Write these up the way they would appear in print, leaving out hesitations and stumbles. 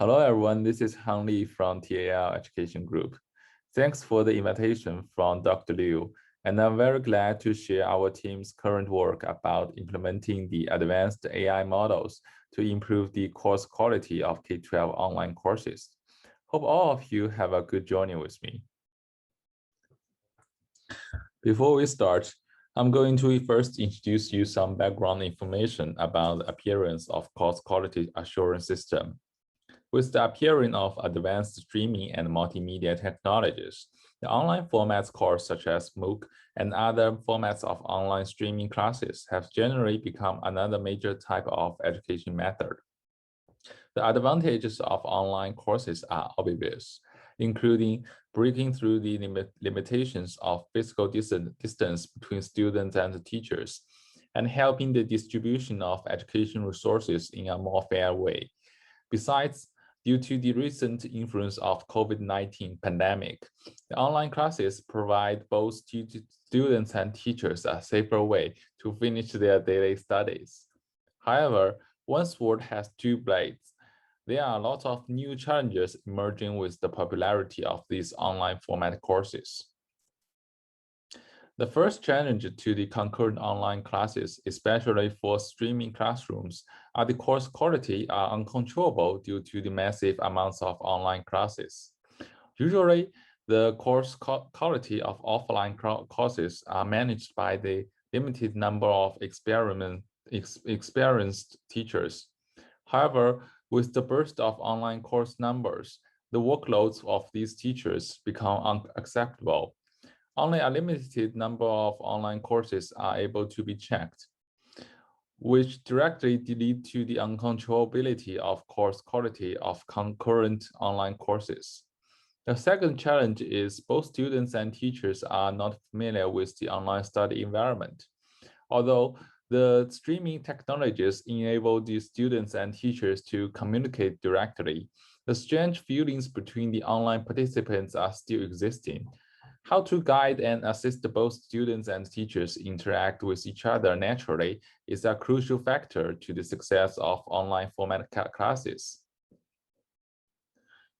Hello, everyone. This is Han Li from TAL Education Group. Thanks for the invitation from Dr. Liu, and I'm very glad to share our team's current work about implementing the advanced AI models to improve the course quality of K-12 online courses. Hope all of you have a good journey with me. Before we start, I'm going to first introduce you some background information about the appearance of course quality assurance system. With the appearing of advanced streaming and multimedia technologies, the online formats course such as MOOC and other formats of online streaming classes have generally become another major type of education method. The advantages of online courses are obvious, including breaking through the limitations of physical distance between students and teachers, and helping the distribution of education resources in a more fair way. Besides, due to the recent influence of COVID-19 pandemic, the online classes provide both students and teachers a safer way to finish their daily studies. However, one sword has two blades. There are a lot of new challenges emerging with the popularity of these online format courses. The first challenge to the concurrent online classes, especially for streaming classrooms, are the course quality are uncontrollable due to the massive amounts of online classes. Usually, the course quality of offline courses are managed by the limited number of experienced teachers. However, with the burst of online course numbers, the workloads of these teachers become unacceptable. Only a limited number of online courses are able to be checked, which directly lead to the uncontrollability of course quality of concurrent online courses. The second challenge is both students and teachers are not familiar with the online study environment. Although the streaming technologies enable the students and teachers to communicate directly, the strange feelings between the online participants are still existing. How to guide and assist both students and teachers interact with each other naturally is a crucial factor to the success of online format classes.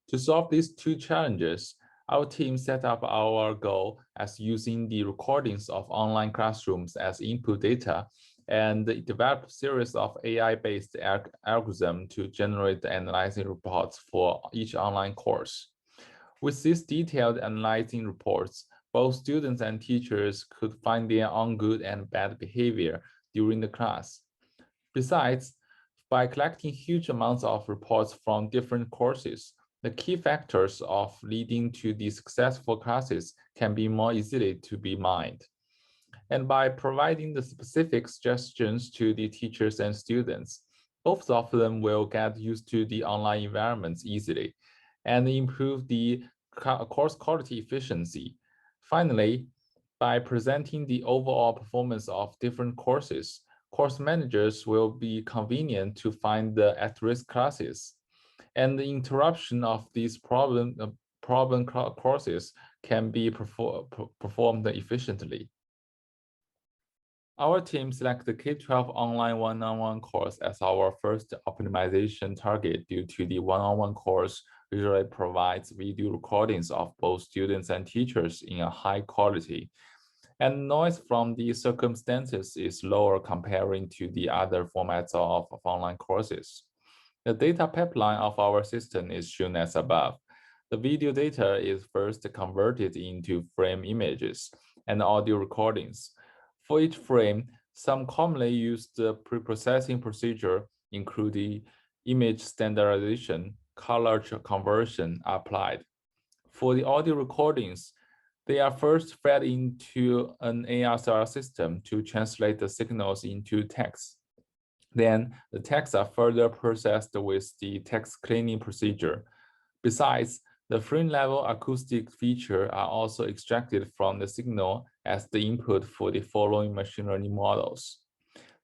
To solve these two challenges, our team set up our goal as using the recordings of online classrooms as input data and develop a series of AI-based algorithms to generate the analyzing reports for each online course. With these detailed analyzing reports, both students and teachers could find their own good and bad behavior during the class. Besides, by collecting huge amounts of reports from different courses, the key factors of leading to the successful classes can be more easily to be mined. And by providing the specific suggestions to the teachers and students, both of them will get used to the online environments easily and improve the course quality efficiency. Finally, by presenting the overall performance of different courses, course managers will be convenient to find the at-risk classes, and the interruption of these problem courses can be performed efficiently. Our team selected the K-12 online one-on-one course as our first optimization target due to the one-on-one course usually provides video recordings of both students and teachers in a high quality, and noise from the circumstances is lower comparing to the other formats of online courses. The data pipeline of our system is shown as above. The video data is first converted into frame images and audio recordings. For each frame, some commonly used pre-processing procedure, including image standardization, color conversion, are applied. For the audio recordings, they are first fed into an AR system to translate the signals into text. Then the texts are further processed with the text cleaning procedure. Besides, the frame-level acoustic features are also extracted from the signal as the input for the following machine learning models.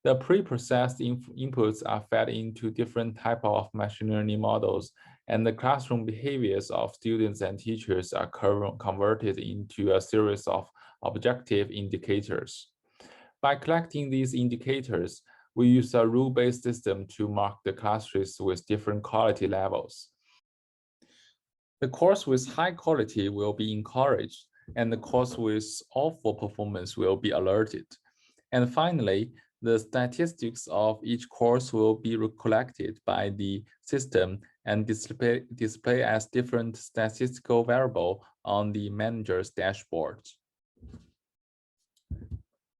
The pre-processed inputs are fed into different types of machine learning models, and the classroom behaviors of students and teachers are converted into a series of objective indicators. By collecting these indicators, we use a rule-based system to mark the classes with different quality levels. The course with high quality will be encouraged, and the course with awful performance will be alerted. And finally, the statistics of each course will be collected by the system and display as different statistical variable on the manager's dashboard.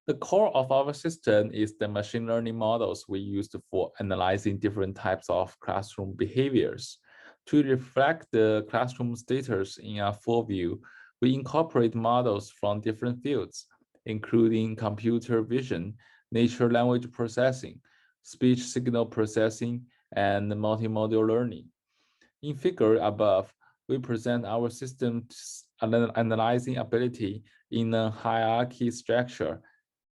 The core of our system is the machine learning models we used for analyzing different types of classroom behaviors. To reflect the classroom status in a full view, we incorporate models from different fields, including computer vision, natural language processing, speech signal processing, and multimodal learning. In figure above, we present our system's analyzing ability in a hierarchy structure,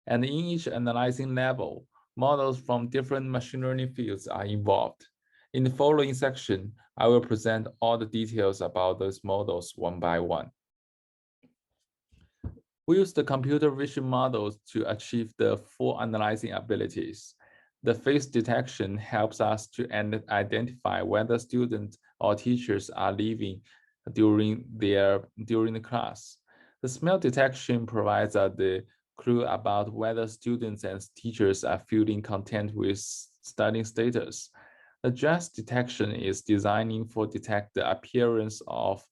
and in each analyzing level, models from different machine learning fields are involved. In the following section, I will present all the details about those models one by one. We use the computer vision models to achieve the full analyzing abilities. The face detection helps us to identify whether students or teachers are leaving during the class. The smell detection provides us the clue about whether students and teachers are feeling content with studying status. The dress detection is designing for detect the appearance of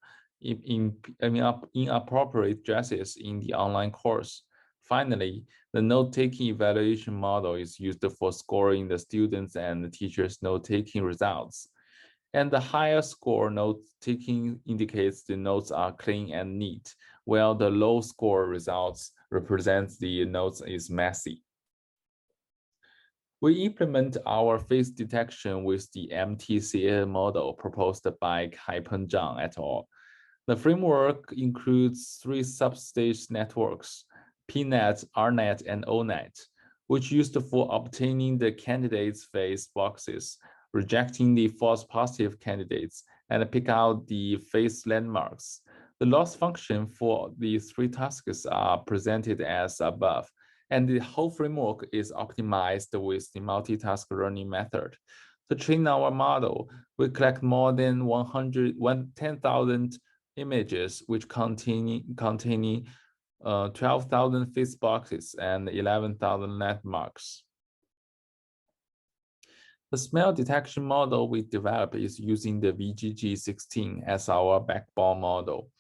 inappropriate dresses in the online course. Finally, the note-taking evaluation model is used for scoring the students and the teachers' note-taking results. And the higher score note-taking indicates the notes are clean and neat, while the low score results represents the notes is messy. We implement our face detection with the MTCA model proposed by Kai-Peng Zhang et al. The framework includes three substage networks, PNet, RNet, and ONet, which used for obtaining the candidates' face boxes, rejecting the false positive candidates, and pick out the face landmarks. The loss function for these three tasks are presented as above, and the whole framework is optimized with the multitask learning method. To train our model, we collect more than 10,000 images which containing 12,000 face boxes and 11,000 landmarks. The smell detection model we developed is using the VGG16 as our backbone model.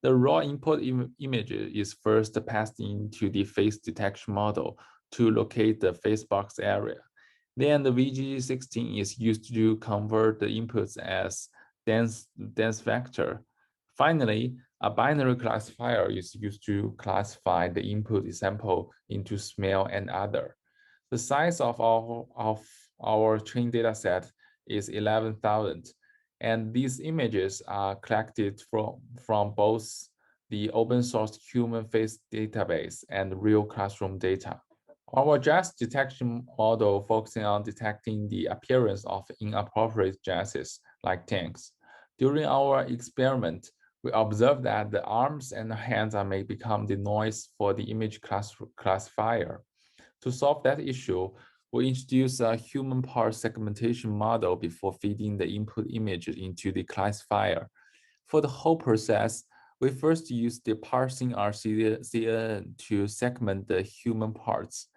The raw input image is first passed into the face detection model to locate the face box area. Then the VGG16 is used to convert the inputs as dense vector. Finally, a binary classifier is used to classify the input sample into smell and other. The size of our trained data set is 11,000, and these images are collected from both the open source human face database and real classroom data. Our dress detection model focusing on detecting the appearance of inappropriate dresses like tanks. During our experiment, we observed that the arms and hands may become the noise for the image classifier. To solve that issue, we introduced a human part segmentation model before feeding the input image into the classifier. For the whole process, we first used the parsing RCNN to segment the human parts.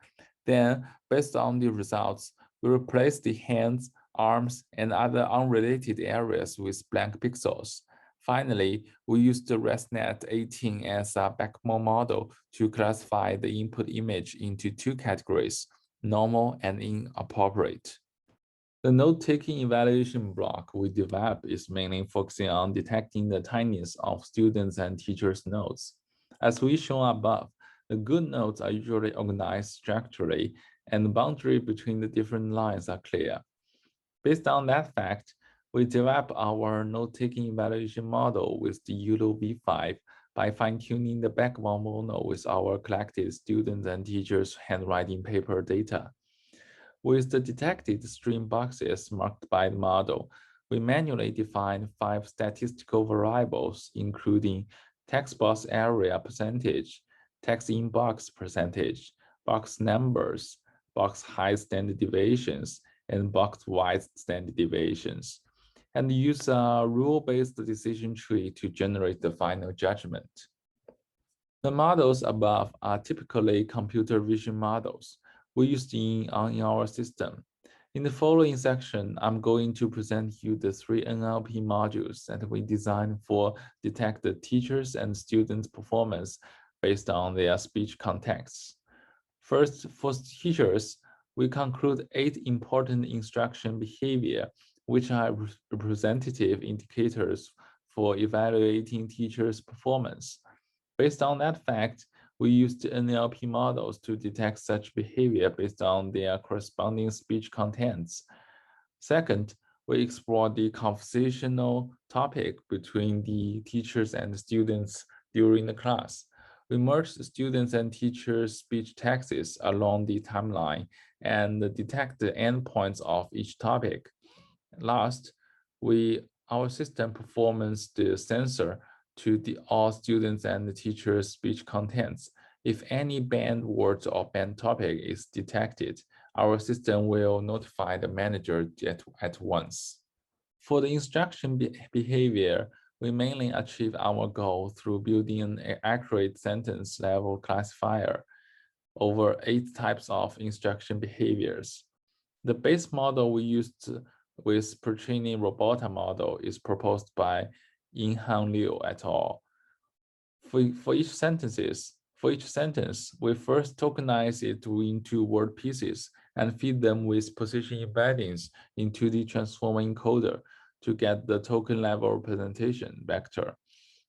Then, based on the results, we replaced the hands, arms, and other unrelated areas with blank pixels. Finally, we used the ResNet 18 as a backbone model to classify the input image into two categories, normal and inappropriate. The note-taking evaluation block we developed is mainly focusing on detecting the tininess of students' and teachers' notes. As we shown above, the good notes are usually organized structurally, and the boundary between the different lines are clear. Based on that fact, we developed our note-taking evaluation model with the ULO v5 by fine-tuning the backbone model with our collected students and teachers' handwriting paper data. With the detected stream boxes marked by the model, we manually defined 5 statistical variables, including text box area percentage, text inbox percentage, box numbers, box height standard deviations, and box wide standard deviations. and use a rule-based decision tree to generate the final judgment. The models above are typically computer vision models we used in our system. In the following section, I'm going to present you the 3 NLP modules that we designed for detect the teachers' and students' performance based on their speech contexts. First, for teachers, we conclude 8 important instruction behavior, which are representative indicators for evaluating teachers' performance. Based on that fact, we used NLP models to detect such behavior based on their corresponding speech contents. Second, we explored the conversational topic between the teachers and students during the class. We merged students and teachers' speech texts along the timeline and detect the endpoints of each topic. Last, our system performs the censor to all students and the teachers' speech contents. If any banned words or banned topic is detected, our system will notify the manager at once. For the instruction behavior, we mainly achieve our goal through building an accurate sentence level classifier over 8 types of instruction behaviors. The base model we used with pre-training robota model is proposed by Yin-Han Liu et al. For each sentence, we first tokenize it into word pieces and feed them with position embeddings into the transformer encoder to get the token level representation vector.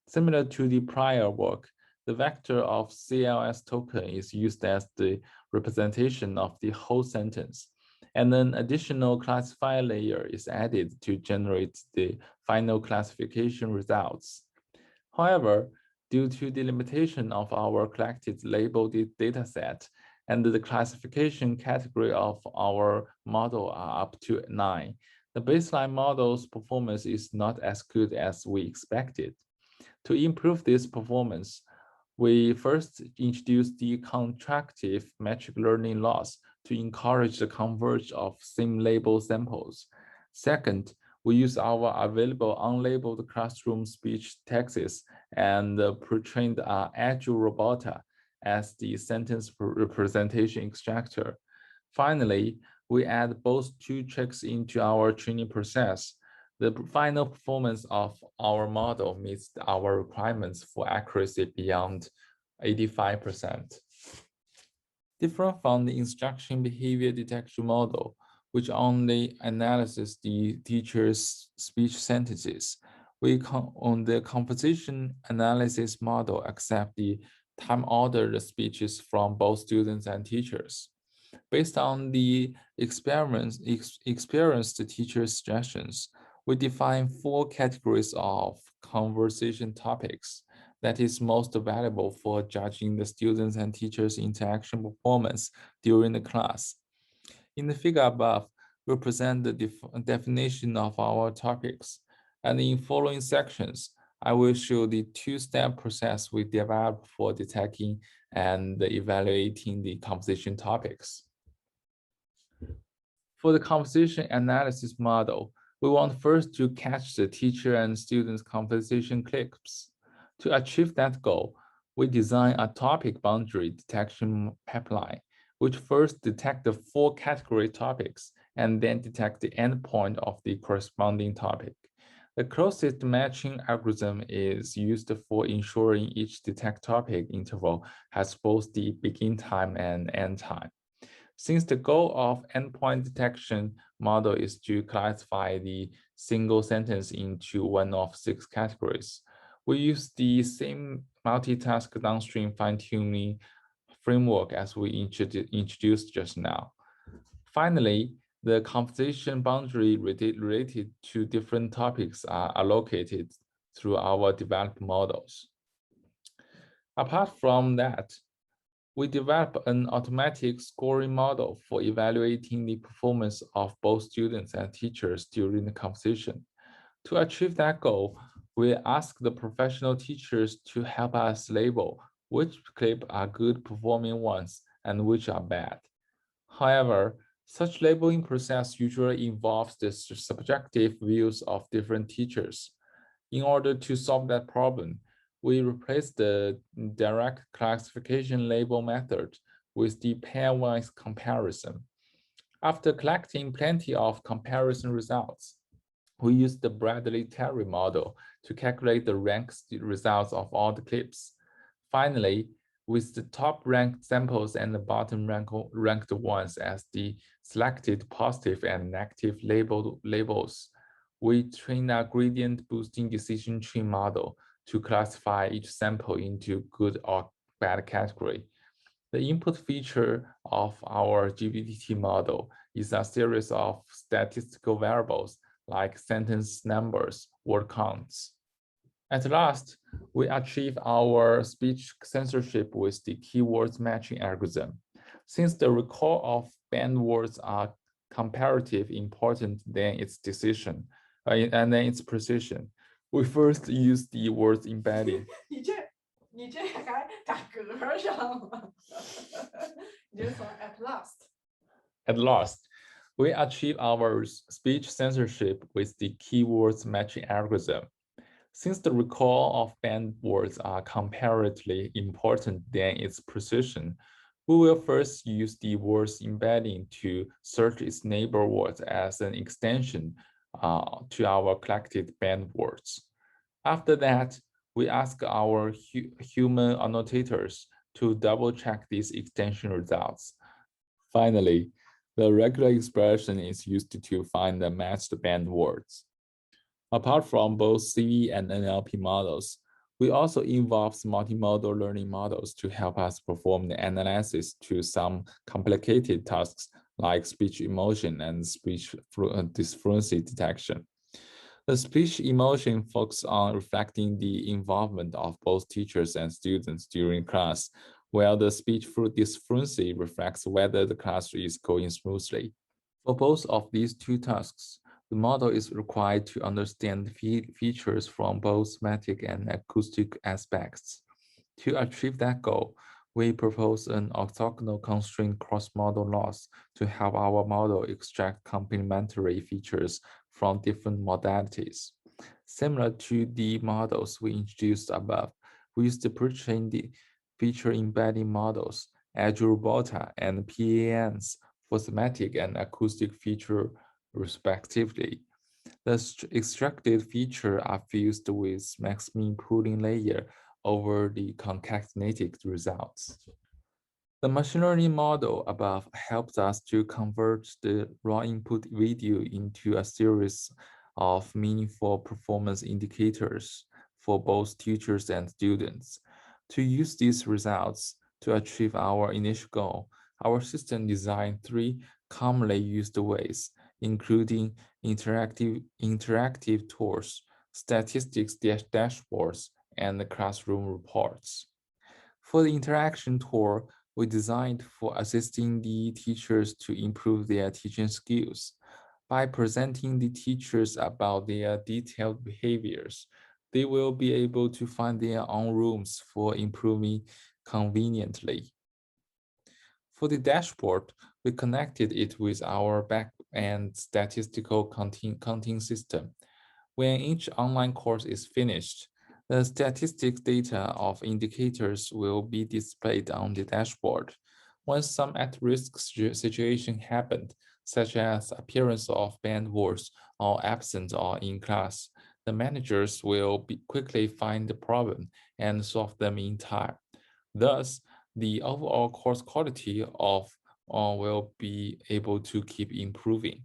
Similar to the prior work, the vector of CLS token is used as the representation of the whole sentence, and an additional classifier layer is added to generate the final classification results. However, due to the limitation of our collected labeled dataset and the classification category of our model are up to 9, the baseline model's performance is not as good as we expected. To improve this performance, we first introduced the contractive metric learning loss to encourage the converge of same label samples. Second, we use our available unlabeled classroom speech texts and pre-trained Agile Robota as the sentence representation extractor. Finally, we add both 2 checks into our training process. The final performance of our model meets our requirements for accuracy beyond 85%. Different from the instruction behavior detection model, which only analyzes the teacher's speech sentences, on the composition analysis model accept the time-ordered speeches from both students and teachers. Based on the experienced teacher's suggestions, we define 4 categories of conversation topics that is most valuable for judging the students' and teachers' interaction performance during the class. In the figure above, we present the definition of our topics, and in following sections, I will show the 2-step process we developed for detecting and evaluating the conversation topics. For the conversation analysis model, we want first to catch the teacher and students' conversation clips. To achieve that goal, we design a topic boundary detection pipeline, which first detect the 4 category topics and then detect the endpoint of the corresponding topic. The closest matching algorithm is used for ensuring each detect topic interval has both the begin time and end time. Since the goal of endpoint detection model is to classify the single sentence into one of 6 categories, we use the same multitask downstream fine-tuning framework as we introduced just now. Finally, the conversation boundary related to different topics are allocated through our developed models. Apart from that, we develop an automatic scoring model for evaluating the performance of both students and teachers during the conversation. To achieve that goal, we ask the professional teachers to help us label which clips are good performing ones and which are bad. However, Such labeling process usually involves the subjective views of different teachers. In order to solve that problem, we replace the direct classification label method with the pairwise comparison. After collecting plenty of comparison results, we use the Bradley-Terry model to calculate the ranked results of all the clips. Finally, with the top ranked samples and the bottom ranked ones as the selected positive and negative labels, we train a gradient boosting decision tree model to classify each sample into good or bad category. The input feature of our GPT model is a series of statistical variables like sentence numbers, word counts. At last, we achieve our speech censorship with the keywords matching algorithm. Since the recall of banned words are comparatively important than its decision and then its precision, we first use the words embedding. 你这还打嗝上了？你就说 at last. At last, we achieve our speech censorship with the keywords matching algorithm. Since the recall of banned words are comparatively important than its precision, we will first use the words embedding to search its neighbor words as an extension to our collected banned words. After that, we ask our human annotators to double-check these extension results. Finally, the regular expression is used to find the matched banned words. Apart from both CV and NLP models, we also involve multimodal learning models to help us perform the analysis to some complicated tasks like speech emotion and speech disfluency detection. The speech emotion focuses on reflecting the involvement of both teachers and students during class, while the speech disfluency reflects whether the class is going smoothly. For both of these two tasks, the model is required to understand features from both semantic and acoustic aspects. To achieve that goal, we propose an orthogonal constraint cross-model loss to help our model extract complementary features from different modalities. Similar to the models we introduced above, we use the pre-trained feature embedding models, Azure Volta, and PANs for semantic and acoustic feature respectively. The extracted features are fused with max-min pooling layer over the concatenated results. The machine learning model above helps us to convert the raw input video into a series of meaningful performance indicators for both teachers and students. To use these results to achieve our initial goal, our system designed 3 commonly used ways, including interactive tours, statistics dashboards, and classroom reports. For the interaction tour, we designed for assisting the teachers to improve their teaching skills. By presenting the teachers about their detailed behaviors, they will be able to find their own rooms for improving conveniently. For the dashboard, we connected it with our back-end statistical counting system. When each online course is finished, the statistics data of indicators will be displayed on the dashboard. When some at-risk situation happened, such as appearance of banned words or absence or in class, the managers will quickly find the problem and solve them in time. Thus, the overall course quality will be able to keep improving.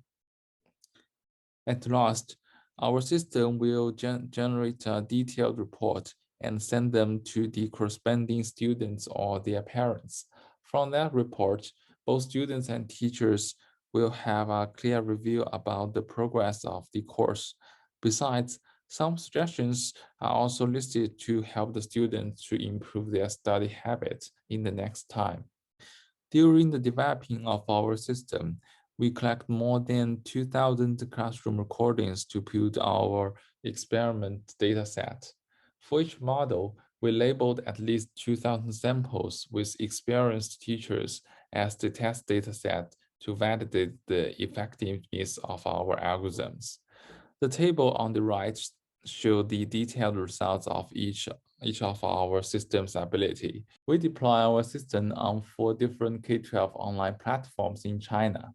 At last, our system will generate a detailed report and send them to the corresponding students or their parents. From that report, both students and teachers will have a clear review about the progress of the course. Besides, some suggestions are also listed to help the students to improve their study habits in the next time. During the developing of our system, we collect more than 2,000 classroom recordings to build our experiment dataset. For each model, we labeled at least 2,000 samples with experienced teachers as the test dataset to validate the effectiveness of our algorithms. The table on the right shows the detailed results of each of our system's ability. We deploy our system on 4 different K-12 online platforms in China.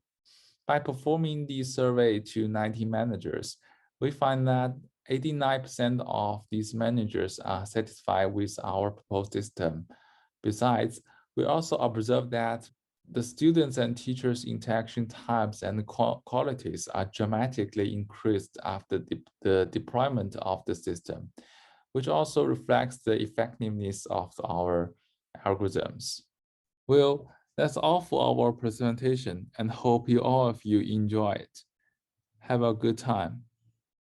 By performing the survey to 90 managers, we find that 89% of these managers are satisfied with our proposed system. Besides, we also observe that the students and teachers' interaction times and qualities are dramatically increased after the deployment of the system, which also reflects the effectiveness of our algorithms. Well, that's all for our presentation and hope all of you enjoy it. Have a good time.